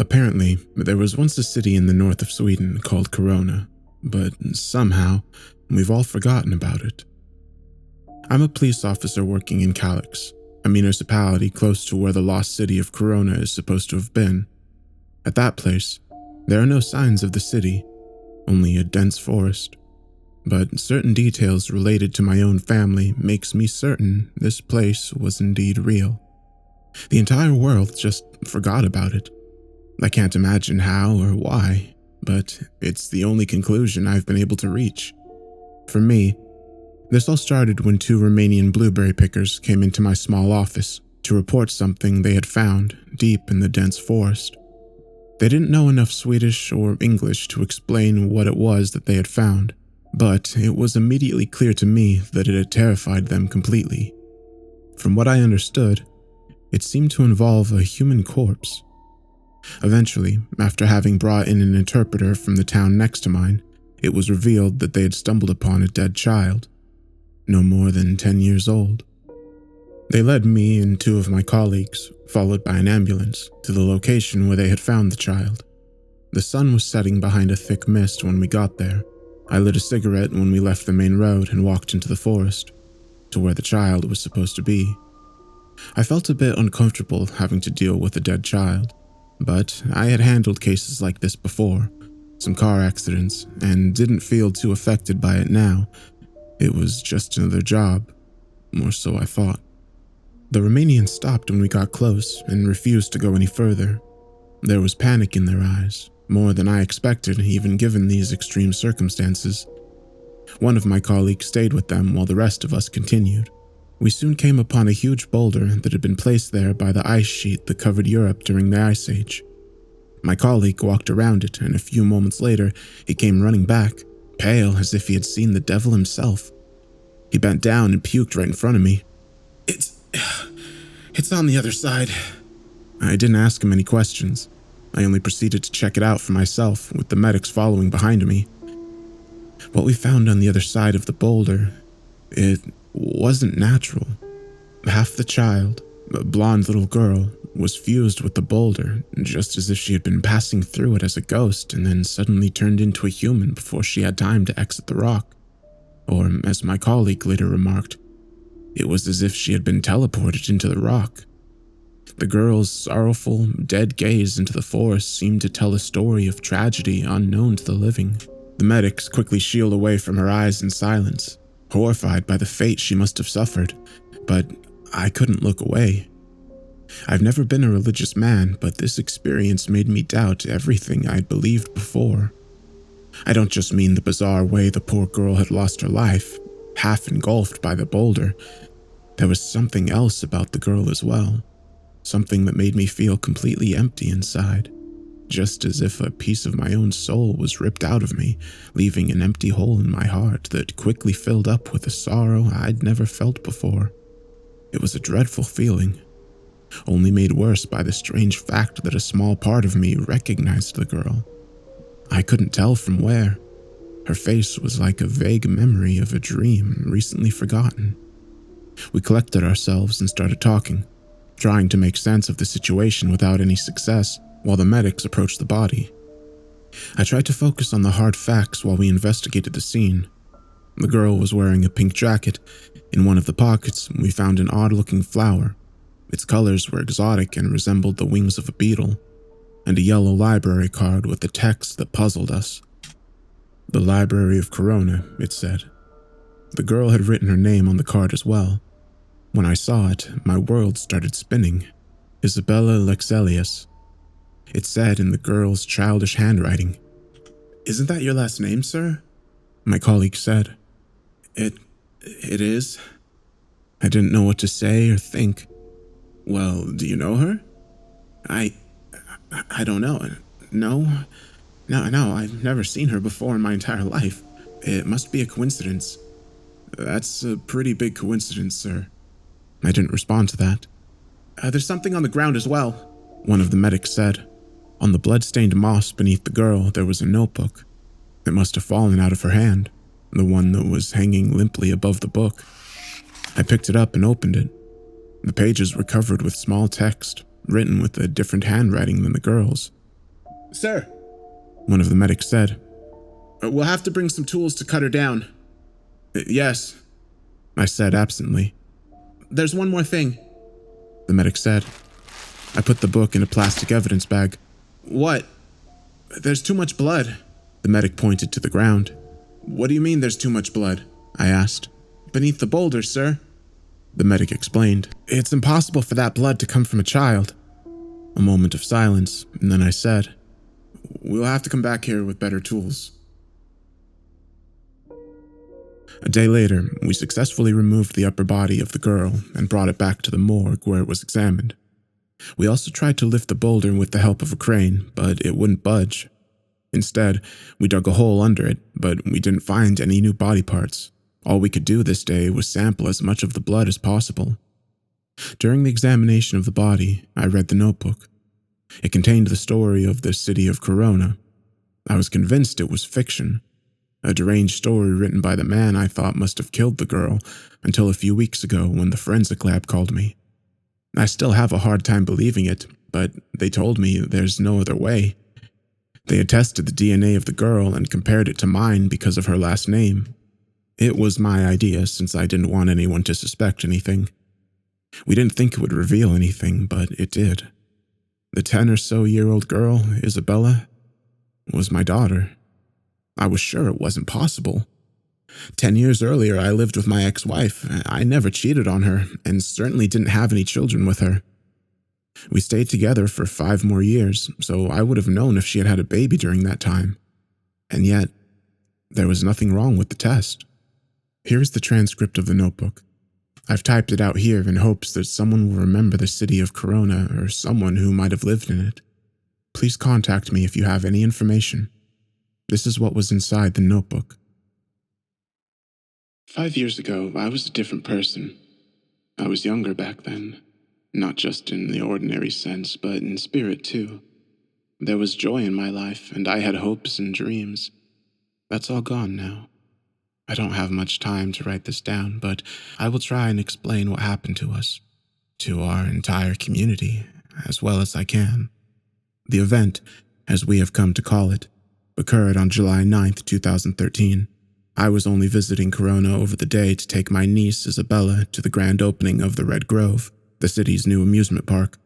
Apparently, there was once a city in the north of Sweden called Korona, but somehow, we've all forgotten about it. I'm a police officer working in Kalix, a municipality close to where the lost city of Korona is supposed to have been. At that place, there are no signs of the city, only a dense forest. But certain details related to my own family makes me certain this place was indeed real. The entire world just forgot about it. I can't imagine how or why, but it's the only conclusion I've been able to reach. For me, this all started when 2 Romanian blueberry pickers came into my small office to report something they had found deep in the dense forest. They didn't know enough Swedish or English to explain what it was that they had found, but it was immediately clear to me that it had terrified them completely. From what I understood, it seemed to involve a human corpse. Eventually, after having brought in an interpreter from the town next to mine, it was revealed that they had stumbled upon a dead child, no more than 10 years old. They led me and 2 of my colleagues, followed by an ambulance, to the location where they had found the child. The sun was setting behind a thick mist when we got there. I lit a cigarette when we left the main road and walked into the forest, to where the child was supposed to be. I felt a bit uncomfortable having to deal with a dead child, but I had handled cases like this before, some car accidents, and didn't feel too affected by it now. It was just another job, or so I thought. The Romanians stopped when we got close and refused to go any further. There was panic in their eyes, more than I expected even given these extreme circumstances. One of my colleagues stayed with them while the rest of us continued. We soon came upon a huge boulder that had been placed there by the ice sheet that covered Europe during the Ice Age. My colleague walked around it, and a few moments later, he came running back, pale as if he had seen the devil himself. He bent down and puked right in front of me. It's on the other side. I didn't ask him any questions. I only proceeded to check it out for myself, with the medics following behind me. What we found on the other side of the boulder, it wasn't natural. Half the child, a blonde little girl, was fused with the boulder, just as if she had been passing through it as a ghost and then suddenly turned into a human before she had time to exit the rock. Or, as my colleague later remarked, it was as if she had been teleported into the rock. The girl's sorrowful, dead gaze into the forest seemed to tell a story of tragedy unknown to the living. The medics quickly shield away from her eyes in silence, horrified by the fate she must have suffered, but I couldn't look away. I've never been a religious man, but this experience made me doubt everything I'd believed before. I don't just mean the bizarre way the poor girl had lost her life, half engulfed by the boulder. There was something else about the girl as well, something that made me feel completely empty inside, just as if a piece of my own soul was ripped out of me, leaving an empty hole in my heart that quickly filled up with a sorrow I'd never felt before. It was a dreadful feeling, only made worse by the strange fact that a small part of me recognized the girl. I couldn't tell from where. Her face was like a vague memory of a dream recently forgotten. We collected ourselves and started talking, trying to make sense of the situation without any success while the medics approached the body. I tried to focus on the hard facts while we investigated the scene. The girl was wearing a pink jacket. In one of the pockets, we found an odd-looking flower. Its colors were exotic and resembled the wings of a beetle, and a yellow library card with a text that puzzled us. The Library of Korona, it said. The girl had written her name on the card as well. When I saw it, my world started spinning. Isabella Lexelius. It said in the girl's childish handwriting. "Isn't that your last name, sir?" My colleague said. It is. I didn't know what to say or think. "Well, do you know her?" I don't know. No, I've never seen her before in my entire life. It must be a coincidence." "That's a pretty big coincidence, sir." I didn't respond to that. There's something on the ground as well," one of the medics said. On the blood-stained moss beneath the girl, there was a notebook. It must have fallen out of her hand, the one that was hanging limply above the book. I picked it up and opened it. The pages were covered with small text, written with a different handwriting than the girl's. Sir, one of the medics said. We'll have to bring some tools to cut her down. Yes, I said absently. There's one more thing, the medic said. I put the book in a plastic evidence bag. What? There's too much blood. The medic pointed to the ground. What do you mean there's too much blood? I asked. Beneath the boulder, sir. The medic explained. It's impossible for that blood to come from a child. A moment of silence, and then I said, We'll have to come back here with better tools. A day later, we successfully removed the upper body of the girl and brought it back to the morgue where it was examined. We also tried to lift the boulder with the help of a crane, but it wouldn't budge. Instead, we dug a hole under it, but we didn't find any new body parts. All we could do this day was sample as much of the blood as possible. During the examination of the body, I read the notebook. It contained the story of the City of Korona. I was convinced it was fiction, a deranged story written by the man I thought must have killed the girl until a few weeks ago when the forensic lab called me. I still have a hard time believing it, but they told me there's no other way. They had tested the DNA of the girl and compared it to mine because of her last name. It was my idea since I didn't want anyone to suspect anything. We didn't think it would reveal anything, but it did. The 10-or-so-year-old girl, Isabella, was my daughter. I was sure it wasn't possible. 10 years earlier, I lived with my ex-wife. I never cheated on her, and certainly didn't have any children with her. We stayed together for 5 more years, so I would have known if she had had a baby during that time. And yet, there was nothing wrong with the test. Here's the transcript of the notebook. I've typed it out here in hopes that someone will remember the city of Korona or someone who might have lived in it. Please contact me if you have any information. This is what was inside the notebook. 5 years ago, I was a different person. I was younger back then, not just in the ordinary sense, but in spirit too. There was joy in my life, and I had hopes and dreams. That's all gone now. I don't have much time to write this down, but I will try and explain what happened to us, to our entire community, as well as I can. The event, as we have come to call it, occurred on July 9th, 2013. I was only visiting Korona over the day to take my niece, Isabella, to the grand opening of the Red Grove, the city's new amusement park.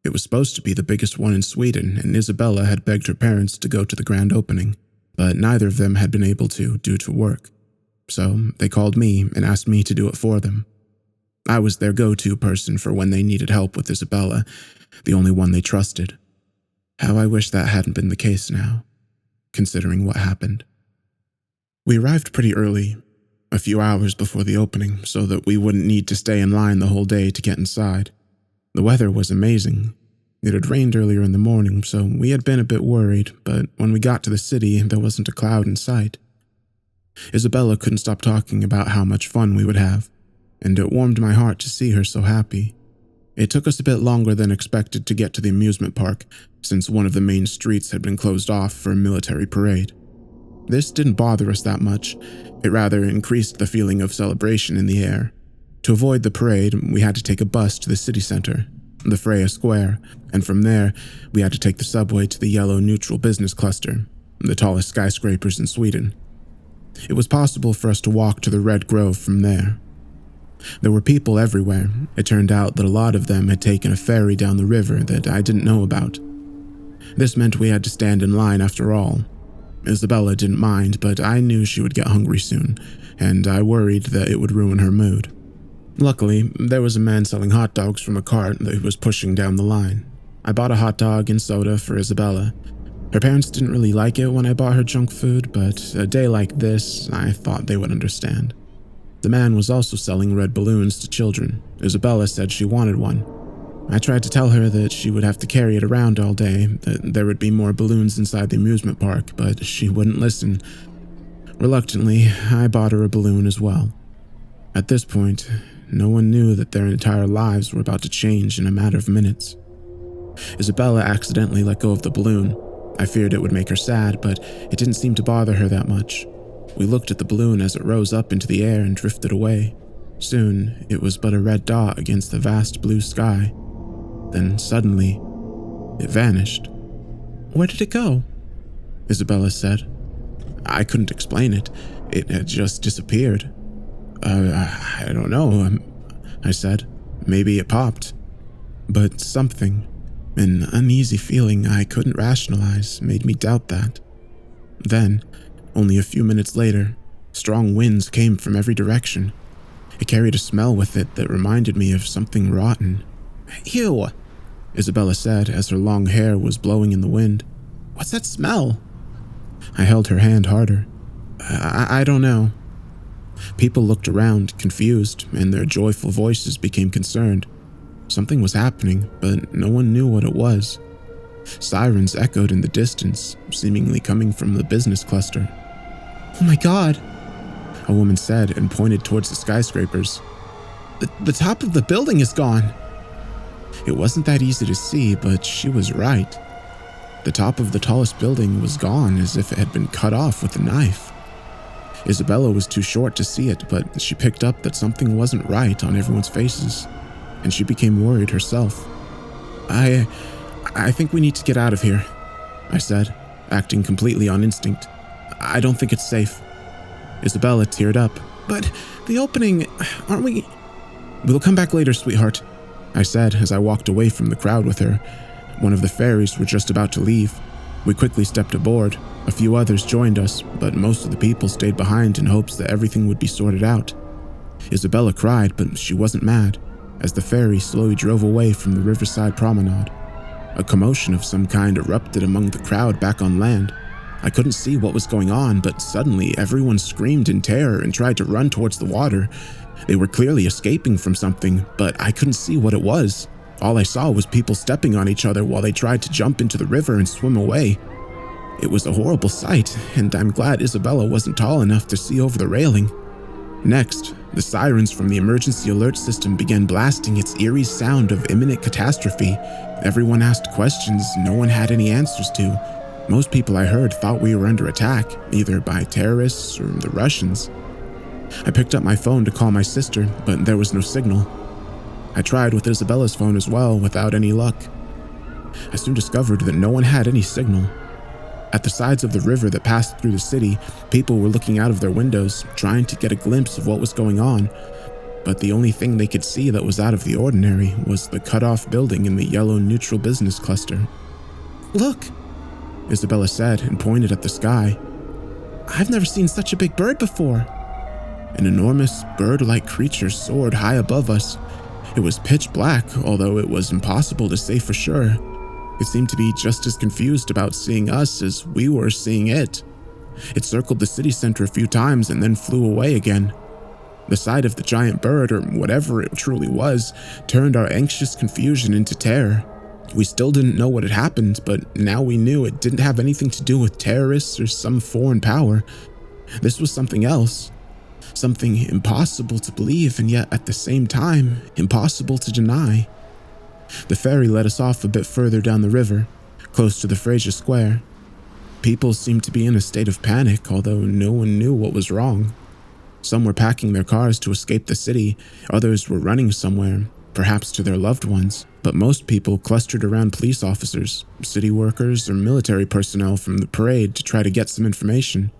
It was supposed to be the biggest one in Sweden, and Isabella had begged her parents to go to the grand opening, but neither of them had been able to due to work. So they called me and asked me to do it for them. I was their go-to person for when they needed help with Isabella, the only one they trusted. How I wish that hadn't been the case now, considering what happened. We arrived pretty early, a few hours before the opening, so that we wouldn't need to stay in line the whole day to get inside. The weather was amazing. It had rained earlier in the morning, so we had been a bit worried, but when we got to the city, there wasn't a cloud in sight. Isabella couldn't stop talking about how much fun we would have, and it warmed my heart to see her so happy. It took us a bit longer than expected to get to the amusement park, since one of the main streets had been closed off for a military parade. This didn't bother us that much. It rather increased the feeling of celebration in the air. To avoid the parade, we had to take a bus to the city center, the Freya Square, and from there, we had to take the subway to the yellow neutral business cluster, the tallest skyscrapers in Sweden. It was possible for us to walk to the Red Grove from there. There were people everywhere. It turned out that a lot of them had taken a ferry down the river that I didn't know about. This meant we had to stand in line after all. Isabella didn't mind, but I knew she would get hungry soon, and I worried that it would ruin her mood. Luckily, there was a man selling hot dogs from a cart that was pushing down the line. I bought a hot dog and soda for Isabella. Her parents didn't really like it when I bought her junk food, but a day like this, I thought they would understand. The man was also selling red balloons to children. Isabella said she wanted one. I tried to tell her that she would have to carry it around all day, that there would be more balloons inside the amusement park, but she wouldn't listen. Reluctantly, I bought her a balloon as well. At this point, no one knew that their entire lives were about to change in a matter of minutes. Isabella accidentally let go of the balloon. I feared it would make her sad, but it didn't seem to bother her that much. We looked at the balloon as it rose up into the air and drifted away. Soon, it was but a red dot against the vast blue sky. Then suddenly, it vanished. Where did it go? Isabella said. I couldn't explain it. It had just disappeared. I don't know, I said. Maybe it popped. But something, an uneasy feeling I couldn't rationalize, made me doubt that. Then, only a few minutes later, strong winds came from every direction. It carried a smell with it that reminded me of something rotten. Ew, Isabella said as her long hair was blowing in the wind. What's that smell? I held her hand harder. I don't know. People looked around, confused, and their joyful voices became concerned. Something was happening, but no one knew what it was. Sirens echoed in the distance, seemingly coming from the business cluster. Oh my God, a woman said and pointed towards the skyscrapers. The top of the building is gone. It wasn't that easy to see, but she was right. The top of the tallest building was gone as if it had been cut off with a knife. Isabella was too short to see it, but she picked up that something wasn't right on everyone's faces, and she became worried herself. I think we need to get out of here, I said, acting completely on instinct. I don't think it's safe. Isabella teared up. But the opening, aren't we? We'll come back later, sweetheart, I said as I walked away from the crowd with her. One of the ferries were just about to leave. We quickly stepped aboard. A few others joined us, but most of the people stayed behind in hopes that everything would be sorted out. Isabella cried, but she wasn't mad, as the ferry slowly drove away from the riverside promenade. A commotion of some kind erupted among the crowd back on land. I couldn't see what was going on, but suddenly everyone screamed in terror and tried to run towards the water. They were clearly escaping from something, but I couldn't see what it was. All I saw was people stepping on each other while they tried to jump into the river and swim away. It was a horrible sight, and I'm glad Isabella wasn't tall enough to see over the railing. Next, the sirens from the emergency alert system began blasting its eerie sound of imminent catastrophe. Everyone asked questions no one had any answers to. Most people I heard thought we were under attack, either by terrorists or the Russians. I picked up my phone to call my sister, but there was no signal. I tried with Isabella's phone as well, without any luck. I soon discovered that no one had any signal. At the sides of the river that passed through the city, people were looking out of their windows, trying to get a glimpse of what was going on. But the only thing they could see that was out of the ordinary was the cut-off building in the yellow neutral business cluster. Look, Isabella said and pointed at the sky. I've never seen such a big bird before. An enormous bird-like creature soared high above us. It was pitch black, although it was impossible to say for sure. It seemed to be just as confused about seeing us as we were seeing it. It circled the city center a few times and then flew away again. The sight of the giant bird, or whatever it truly was, turned our anxious confusion into terror. We still didn't know what had happened, but now we knew it didn't have anything to do with terrorists or some foreign power. This was something else. Something impossible to believe and yet at the same time impossible to deny. The ferry led us off a bit further down the river, close to the Fraser Square. People seemed to be in a state of panic, although no one knew what was wrong. Some were packing their cars to escape the city, others were running somewhere, perhaps to their loved ones, but most people clustered around police officers, city workers, or military personnel from the parade to try to get some information.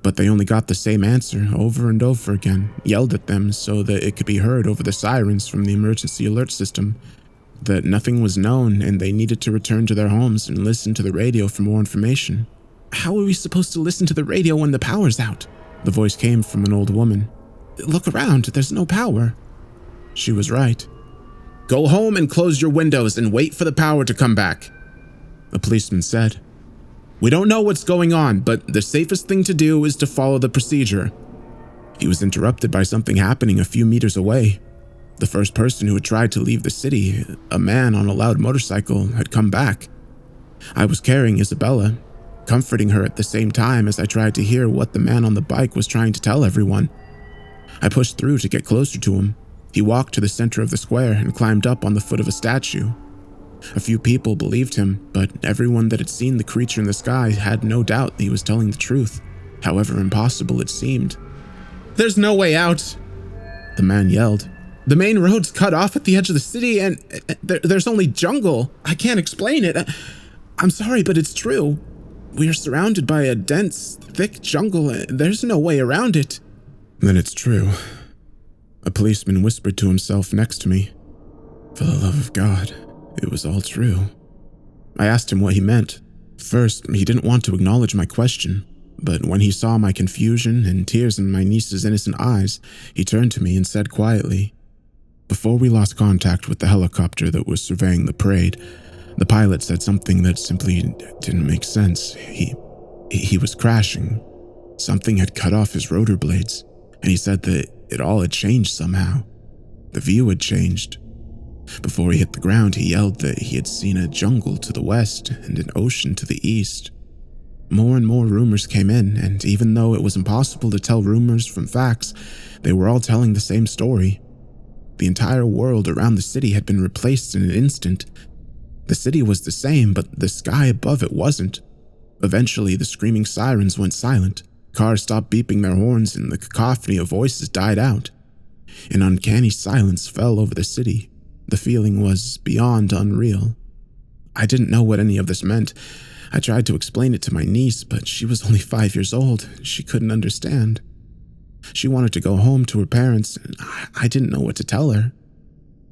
But they only got the same answer over and over again, yelled at them so that it could be heard over the sirens from the emergency alert system, that nothing was known and they needed to return to their homes and listen to the radio for more information. How are we supposed to listen to the radio when the power's out? The voice came from an old woman. Look around, there's no power. She was right. Go home and close your windows and wait for the power to come back, a policeman said. We don't know what's going on, but the safest thing to do is to follow the procedure. He was interrupted by something happening a few meters away. The first person who had tried to leave the city, a man on a loud motorcycle, had come back. I was carrying Isabella, comforting her at the same time as I tried to hear what the man on the bike was trying to tell everyone. I pushed through to get closer to him. He walked to the center of the square and climbed up on the foot of a statue. A few people believed him, but everyone that had seen the creature in the sky had no doubt that he was telling the truth, however impossible it seemed. There's no way out, the man yelled. The main road's cut off at the edge of the city and there's only jungle. I can't explain it. I'm sorry, but it's true. We are surrounded by a dense, thick jungle. There's no way around it. Then it's true. A policeman whispered to himself next to me. For the love of God, it was all true. I asked him what he meant. First, he didn't want to acknowledge my question, but when he saw my confusion and tears in my niece's innocent eyes, he turned to me and said quietly, "Before we lost contact with the helicopter that was surveying the parade, the pilot said something that simply didn't make sense. He was crashing. Something had cut off his rotor blades, and he said that it all had changed somehow. The view had changed. Before he hit the ground, he yelled that he had seen a jungle to the west and an ocean to the east. More and more rumors came in, and even though it was impossible to tell rumors from facts, they were all telling the same story. The entire world around the city had been replaced in an instant. The city was the same, but the sky above it wasn't. Eventually, the screaming sirens went silent. Cars stopped beeping their horns, and the cacophony of voices died out. An uncanny silence fell over the city. The feeling was beyond unreal. I didn't know what any of this meant. I tried to explain it to my niece, but she was only 5 years old. She couldn't understand. She wanted to go home to her parents, and I didn't know what to tell her.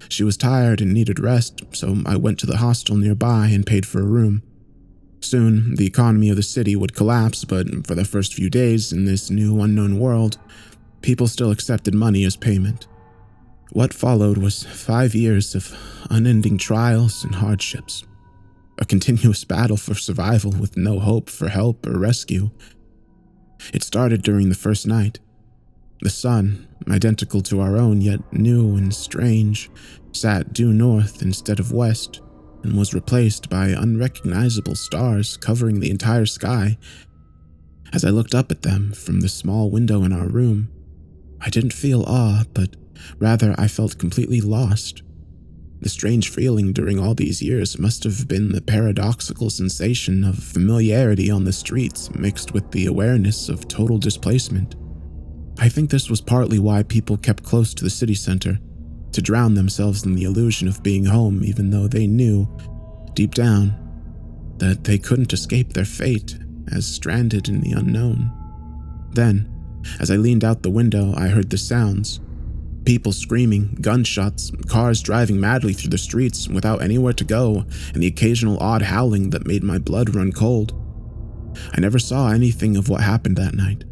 She was tired and needed rest, so I went to the hostel nearby and paid for a room. Soon, the economy of the city would collapse, but for the first few days in this new unknown world, people still accepted money as payment. What followed was 5 years of unending trials and hardships. A continuous battle for survival with no hope for help or rescue. It started during the first night. The sun, identical to our own yet new and strange, sat due north instead of west and was replaced by unrecognizable stars covering the entire sky. As I looked up at them from the small window in our room, I didn't feel awe, but rather I felt completely lost. The strange feeling during all these years must have been the paradoxical sensation of familiarity on the streets mixed with the awareness of total displacement. I think this was partly why people kept close to the city center, to drown themselves in the illusion of being home even though they knew, deep down, that they couldn't escape their fate as stranded in the unknown. Then, as I leaned out the window, I heard the sounds. People screaming, gunshots, cars driving madly through the streets without anywhere to go, and the occasional odd howling that made my blood run cold. I never saw anything of what happened that night,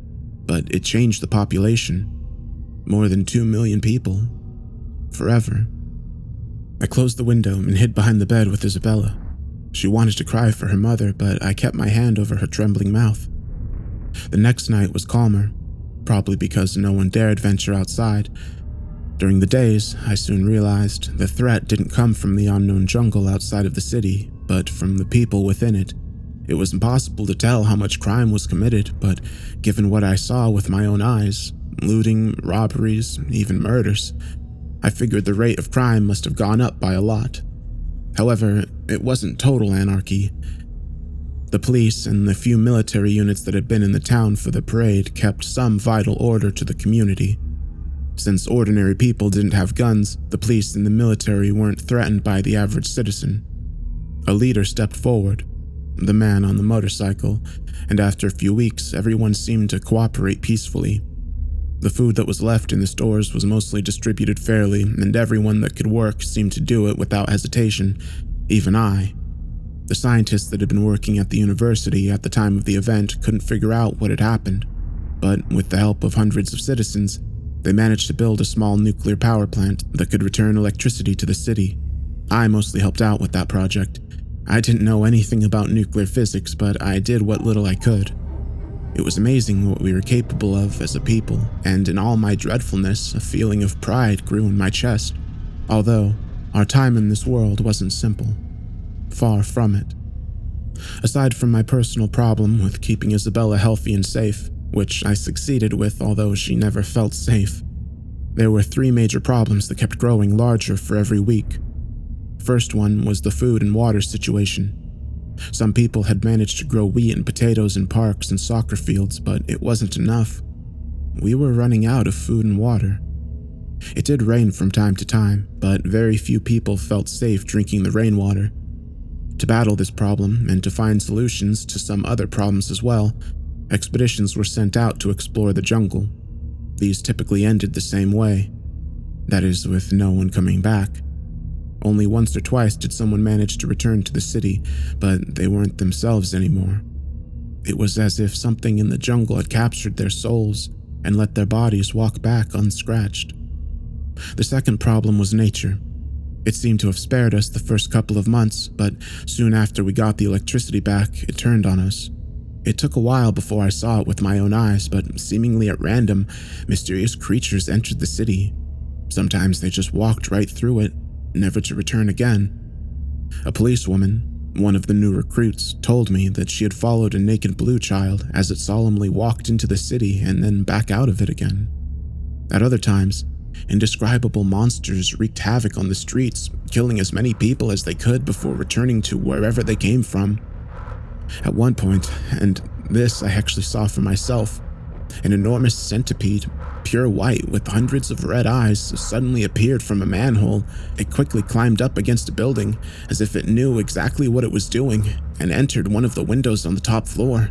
but it changed the population. More than 2 million people. Forever. I closed the window and hid behind the bed with Isabella. She wanted to cry for her mother, but I kept my hand over her trembling mouth. The next night was calmer, probably because no one dared venture outside. During the days, I soon realized the threat didn't come from the unknown jungle outside of the city, but from the people within it. It was impossible to tell how much crime was committed, but given what I saw with my own eyes, looting, robberies, even murders, I figured the rate of crime must have gone up by a lot. However, it wasn't total anarchy. The police and the few military units that had been in the town for the parade kept some vital order to the community. Since ordinary people didn't have guns, the police and the military weren't threatened by the average citizen. A leader stepped forward, the man on the motorcycle, and after a few weeks, everyone seemed to cooperate peacefully. The food that was left in the stores was mostly distributed fairly, and everyone that could work seemed to do it without hesitation, even I. The scientists that had been working at the university at the time of the event couldn't figure out what had happened, but with the help of hundreds of citizens, they managed to build a small nuclear power plant that could return electricity to the city. I mostly helped out with that project. I didn't know anything about nuclear physics, but I did what little I could. It was amazing what we were capable of as a people, and in all my dreadfulness, a feeling of pride grew in my chest. Although, our time in this world wasn't simple. Far from it. Aside from my personal problem with keeping Isabella healthy and safe, which I succeeded with although she never felt safe, there were 3 major problems that kept growing larger for every week. First one was the food and water situation. Some people had managed to grow wheat and potatoes in parks and soccer fields, but it wasn't enough. We were running out of food and water. It did rain from time to time, but very few people felt safe drinking the rainwater. To battle this problem and to find solutions to some other problems as well, expeditions were sent out to explore the jungle. These typically ended the same way. That is, with no one coming back. Only once or twice did someone manage to return to the city, but they weren't themselves anymore. It was as if something in the jungle had captured their souls and let their bodies walk back unscratched. The second problem was nature. It seemed to have spared us the first couple of months, but soon after we got the electricity back, it turned on us. It took a while before I saw it with my own eyes, but seemingly at random, mysterious creatures entered the city. Sometimes they just walked right through it, never to return again. A policewoman, one of the new recruits, told me that she had followed a naked blue child as it solemnly walked into the city and then back out of it again. At other times, indescribable monsters wreaked havoc on the streets, killing as many people as they could before returning to wherever they came from. At one point, and this I actually saw for myself, an enormous centipede, pure white with hundreds of red eyes, suddenly appeared from a manhole. It quickly climbed up against a building as if it knew exactly what it was doing and entered one of the windows on the top floor.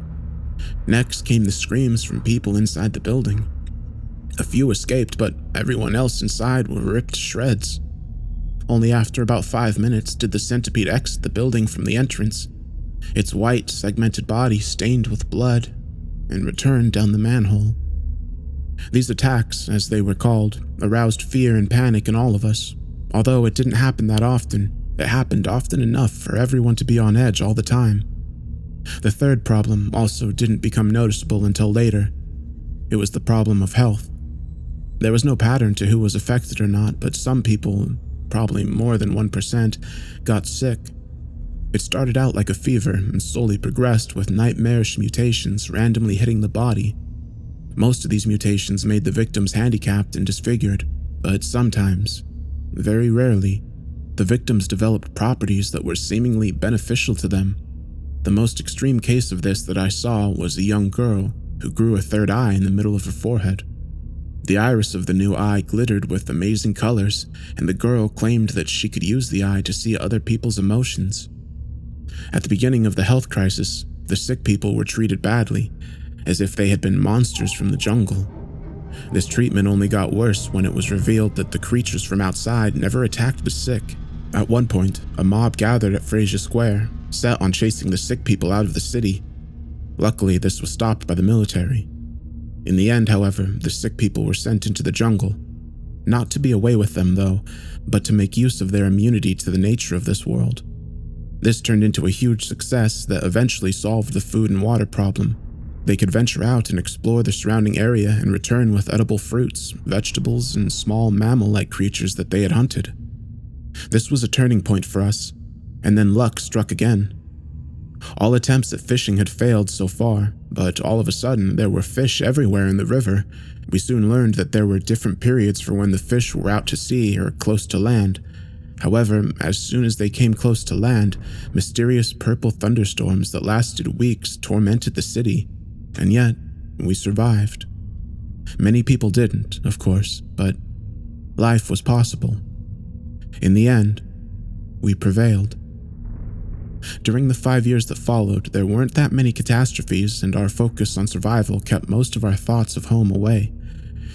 Next came the screams from people inside the building. A few escaped, but everyone else inside were ripped to shreds. Only after about 5 minutes did the centipede exit the building from the entrance, its white, segmented body stained with blood, and returned down the manhole. These attacks, as they were called, aroused fear and panic in all of us. Although it didn't happen that often, it happened often enough for everyone to be on edge all the time. The third problem also didn't become noticeable until later. It was the problem of health. There was no pattern to who was affected or not, but some people, probably more than 1%, got sick. It started out like a fever and slowly progressed with nightmarish mutations randomly hitting the body. Most of these mutations made the victims handicapped and disfigured, but sometimes, very rarely, the victims developed properties that were seemingly beneficial to them. The most extreme case of this that I saw was a young girl who grew a third eye in the middle of her forehead. The iris of the new eye glittered with amazing colors, and the girl claimed that she could use the eye to see other people's emotions. At the beginning of the health crisis, the sick people were treated badly, as if they had been monsters from the jungle. This treatment only got worse when it was revealed that the creatures from outside never attacked the sick. At one point, a mob gathered at Fraser Square, set on chasing the sick people out of the city. Luckily, this was stopped by the military. In the end, however, the sick people were sent into the jungle. Not to be away with them, though, but to make use of their immunity to the nature of this world. This turned into a huge success that eventually solved the food and water problem. They could venture out and explore the surrounding area and return with edible fruits, vegetables, and small mammal-like creatures that they had hunted. This was a turning point for us, and then luck struck again. All attempts at fishing had failed so far, but all of a sudden there were fish everywhere in the river. We soon learned that there were different periods for when the fish were out to sea or close to land. However, as soon as they came close to land, mysterious purple thunderstorms that lasted weeks tormented the city, and yet we survived. Many people didn't, of course, but life was possible. In the end, we prevailed. During the 5 years that followed, there weren't that many catastrophes, and our focus on survival kept most of our thoughts of home away.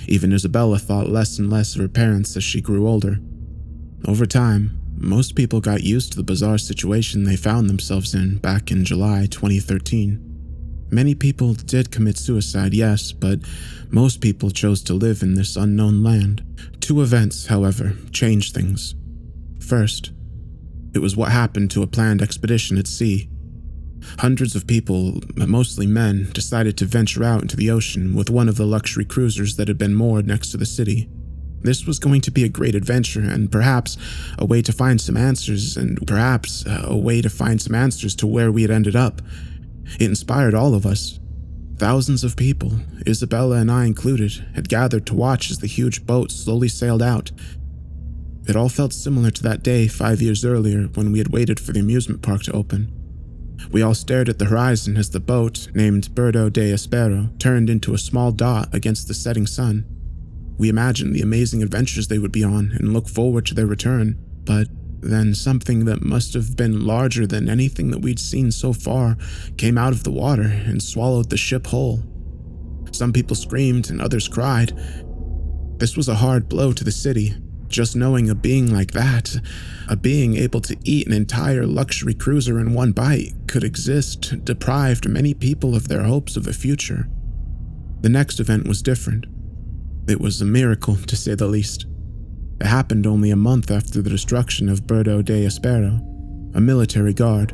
Even Isabella thought less and less of her parents as she grew older. Over time, most people got used to the bizarre situation they found themselves in back in July 2013. Many people did commit suicide, yes, but most people chose to live in this unknown land. 2 events, however, changed things. First, it was what happened to a planned expedition at sea. Hundreds of people, mostly men, decided to venture out into the ocean with one of the luxury cruisers that had been moored next to the city. This was going to be a great adventure and perhaps a way to find some answers to where we had ended up. It inspired all of us. Thousands of people, Isabella and I included, had gathered to watch as the huge boat slowly sailed out. It all felt similar to that day 5 years earlier when we had waited for the amusement park to open. We all stared at the horizon as the boat, named Birdo de Espero, turned into a small dot against the setting sun. We imagined the amazing adventures they would be on and looked forward to their return, but Then something that must have been larger than anything that we'd seen so far came out of the water and swallowed the ship whole. Some people screamed and others cried. This was a hard blow to the city, just knowing a being like that, a being able to eat an entire luxury cruiser in one bite, could exist, deprived many people of their hopes of a future. The next event was different. It was a miracle, to say the least. It happened only a month after the destruction of Berto de Espero, a military guard.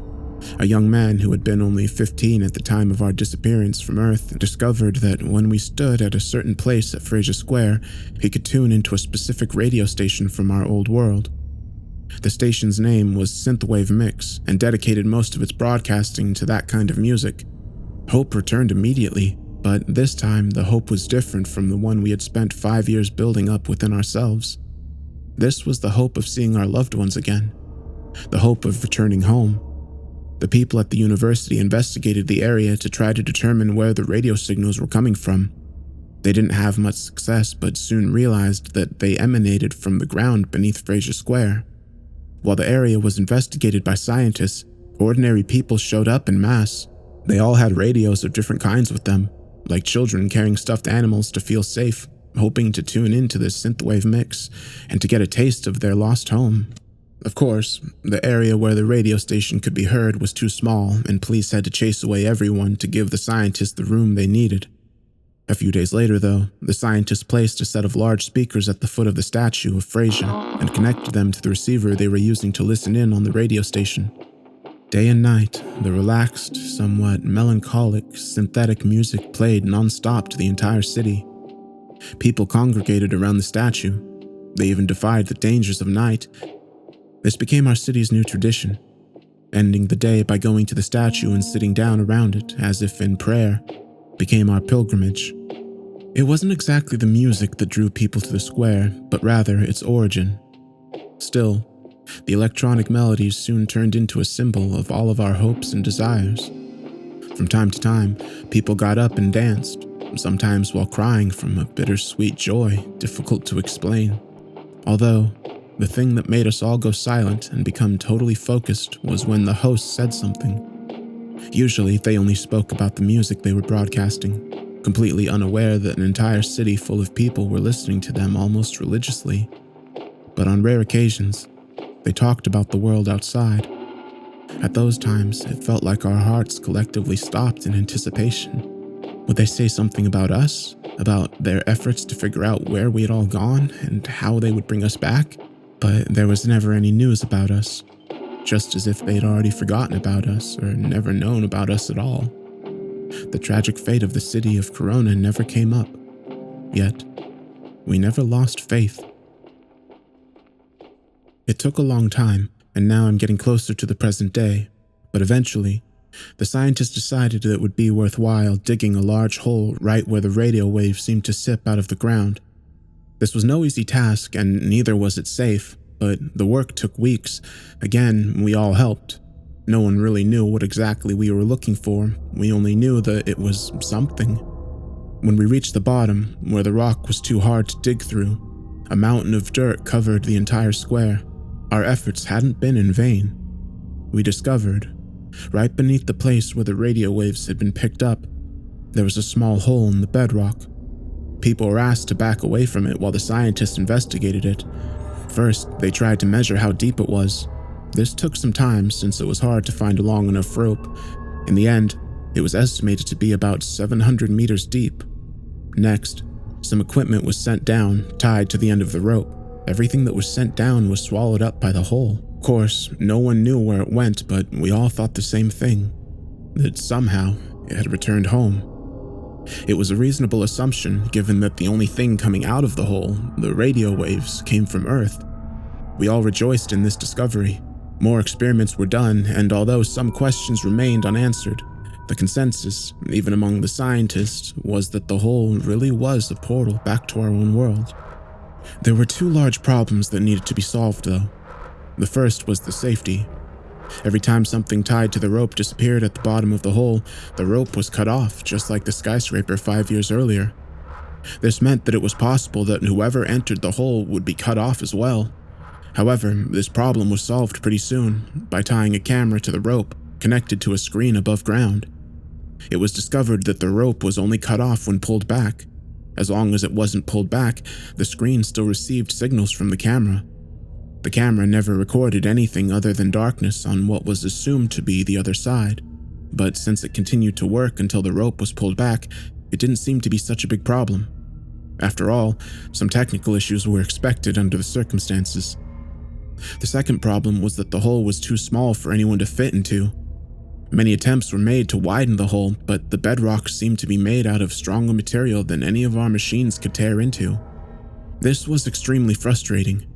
A young man who had been only 15 at the time of our disappearance from Earth discovered that when we stood at a certain place at Fraser Square, he could tune into a specific radio station from our old world. The station's name was Synthwave Mix and dedicated most of its broadcasting to that kind of music. Hope returned immediately, but this time the hope was different from the one we had spent 5 years building up within ourselves. This was the hope of seeing our loved ones again, the hope of returning home. The people at the university investigated the area to try to determine where the radio signals were coming from. They didn't have much success, but soon realized that they emanated from the ground beneath Fraser Square. While the area was investigated by scientists, ordinary people showed up en masse. They all had radios of different kinds with them, like children carrying stuffed animals to feel safe, hoping to tune into this synthwave mix and to get a taste of their lost home. Of course, the area where the radio station could be heard was too small, and police had to chase away everyone to give the scientists the room they needed. A few days later, though, the scientists placed a set of large speakers at the foot of the statue of Fraser and connected them to the receiver they were using to listen in on the radio station. Day and night, the relaxed, somewhat melancholic, synthetic music played non-stop to the entire city. People congregated around the statue. They even defied the dangers of night. This became our city's new tradition, ending the day by going to the statue and sitting down around it as if in prayer became our pilgrimage. It wasn't exactly the music that drew people to the square, but rather its origin. Still, the electronic melodies soon turned into a symbol of all of our hopes and desires. From time to time, people got up and danced, sometimes while crying from a bittersweet joy difficult to explain. Although, the thing that made us all go silent and become totally focused was when the host said something. Usually, they only spoke about the music they were broadcasting, completely unaware that an entire city full of people were listening to them almost religiously. But on rare occasions, they talked about the world outside. At those times, it felt like our hearts collectively stopped in anticipation. Would they say something about us? About their efforts to figure out where we had all gone and how they would bring us back? But there was never any news about us, just as if they'd already forgotten about us or never known about us at all. The tragic fate of the city of Korona never came up, yet we never lost faith. It took a long time, and now I'm getting closer to the present day, but eventually, the scientists decided that it would be worthwhile digging a large hole right where the radio waves seemed to sip out of the ground. This was no easy task, and neither was it safe, but the work took weeks. Again, we all helped. No one really knew what exactly we were looking for. We only knew that it was something. When we reached the bottom, where the rock was too hard to dig through, a mountain of dirt covered the entire square. Our efforts hadn't been in vain. We discovered, right beneath the place where the radio waves had been picked up, there was a small hole in the bedrock. People were asked to back away from it while the scientists investigated it. First, they tried to measure how deep it was. This took some time since it was hard to find a long enough rope. In the end, it was estimated to be about 700 meters deep. Next, some equipment was sent down, tied to the end of the rope. Everything that was sent down was swallowed up by the hole. Of course, no one knew where it went, but we all thought the same thing, that somehow it had returned home. It was a reasonable assumption, given that the only thing coming out of the hole, the radio waves, came from Earth. We all rejoiced in this discovery. More experiments were done, and although some questions remained unanswered, the consensus, even among the scientists, was that the hole really was a portal back to our own world. There were two large problems that needed to be solved, though. The first was the safety. Every time something tied to the rope disappeared at the bottom of the hole, the rope was cut off, just like the skyscraper 5 years earlier. This meant that it was possible that whoever entered the hole would be cut off as well. However, this problem was solved pretty soon by tying a camera to the rope connected to a screen above ground. It was discovered that the rope was only cut off when pulled back. As long as it wasn't pulled back, the screen still received signals from the camera. The camera never recorded anything other than darkness on what was assumed to be the other side, but since it continued to work until the rope was pulled back, it didn't seem to be such a big problem. After all, some technical issues were expected under the circumstances. The second problem was that the hole was too small for anyone to fit into. Many attempts were made to widen the hole, but the bedrock seemed to be made out of stronger material than any of our machines could tear into. This was extremely frustrating.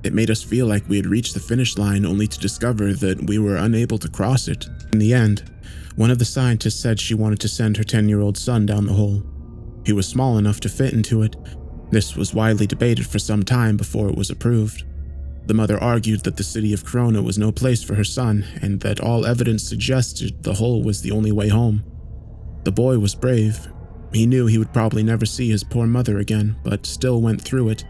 It made us feel like we had reached the finish line only to discover that we were unable to cross it. In the end, one of the scientists said she wanted to send her 10-year-old son down the hole. He was small enough to fit into it. This was widely debated for some time before it was approved. The mother argued that the city of Korona was no place for her son, and that all evidence suggested the hole was the only way home. The boy was brave. He knew he would probably never see his poor mother again, but still went through it.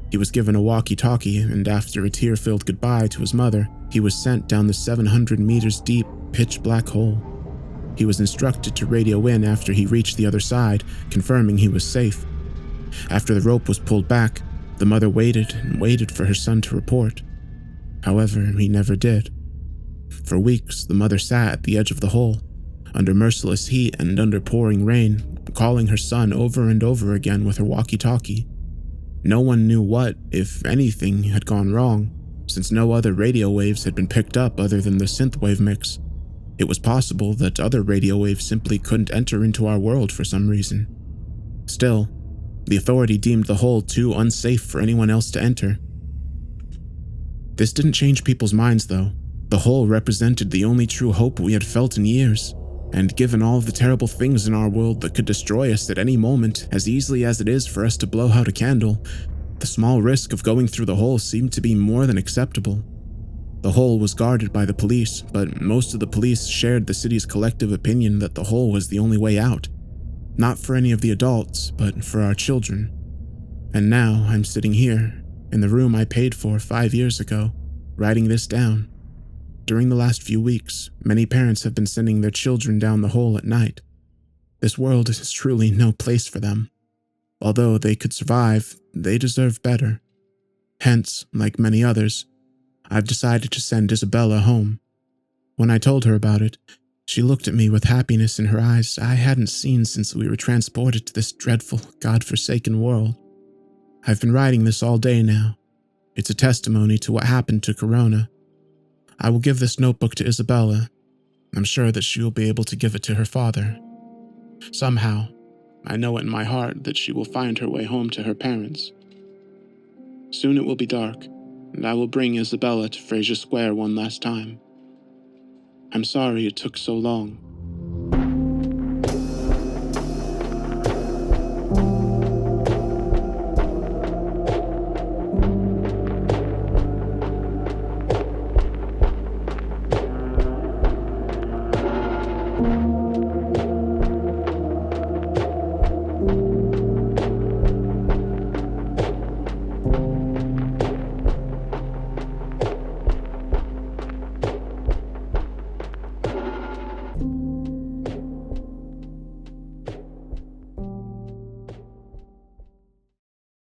He was given a walkie-talkie, and after a tear-filled goodbye to his mother, he was sent down the 700 meters deep, pitch-black hole. He was instructed to radio in after he reached the other side, confirming he was safe. After the rope was pulled back, the mother waited and waited for her son to report. However, he never did. For weeks, the mother sat at the edge of the hole, under merciless heat and under pouring rain, calling her son over and over again with her walkie-talkie. No one knew what, if anything, had gone wrong, since no other radio waves had been picked up other than the synthwave mix. It was possible that other radio waves simply couldn't enter into our world for some reason. Still, the authority deemed the hole too unsafe for anyone else to enter. This didn't change people's minds, though. The hole represented the only true hope we had felt in years, and given all of the terrible things in our world that could destroy us at any moment as easily as it is for us to blow out a candle, the small risk of going through the hole seemed to be more than acceptable. The hole was guarded by the police, but most of the police shared the city's collective opinion that the hole was the only way out. Not for any of the adults, but for our children. And now I'm sitting here, in the room I paid for 5 years ago, writing this down. During the last few weeks, many parents have been sending their children down the hole at night. This world is truly no place for them. Although they could survive, they deserve better. Hence, like many others, I've decided to send Isabella home. When I told her about it, she looked at me with happiness in her eyes I hadn't seen since we were transported to this dreadful, God-forsaken world. I've been writing this all day now. It's a testimony to what happened to Korona. I will give this notebook to Isabella. I'm sure that she will be able to give it to her father. Somehow, I know it in my heart that she will find her way home to her parents. Soon it will be dark, and I will bring Isabella to Fraser Square one last time. I'm sorry it took so long.